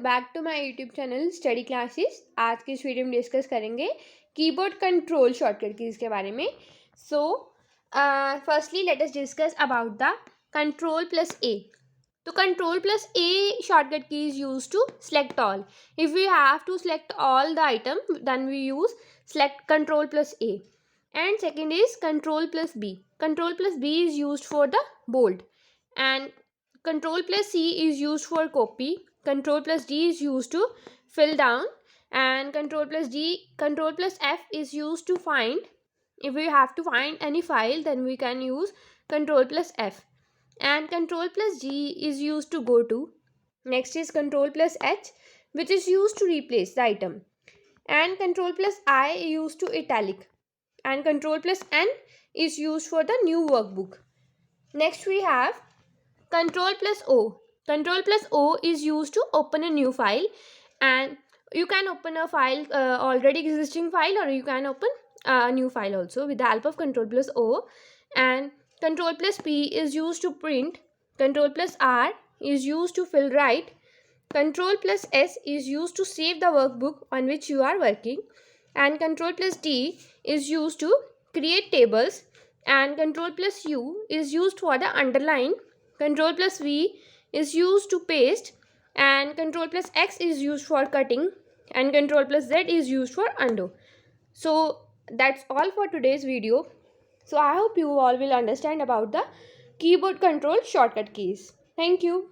Welcome back to my YouTube channel study classes. आज की इस वीडियो में डिस्कस करेंगे कीबोर्ड कंट्रोल शॉर्टकट कीज़ के बारे में। Firstly let us discuss about the control plus A. तो कंट्रोल प्लस ए शॉर्टकट की is use to select all. If we have to select all the item, then we use select control plus A. And second is control plus B. Control plus B is used for the bold, and control plus C is used for copy. Control plus D is used to fill down, and control plus F is used to find. If we have to find any file, then we can use control plus F. And control plus G is used to go to. Next is control plus H, which is used to replace the item. And control plus I used to italic. And control plus N is used for the new workbook. Next we have control plus O. Control plus O is used to open a new file, and you can open a file, already existing file, or you can open a new file also with the help of control plus O. And control plus P is used to print. Control plus R is used to fill right. Control plus S is used to save the workbook on which you are working. And control plus T is used to create tables. And control plus U is used for the underline. Control plus V is used to paste. And control plus X is used for cutting. And control plus Z is used for undo. So that's all for today's video. So I hope you all will understand about the keyboard control shortcut keys. Thank you.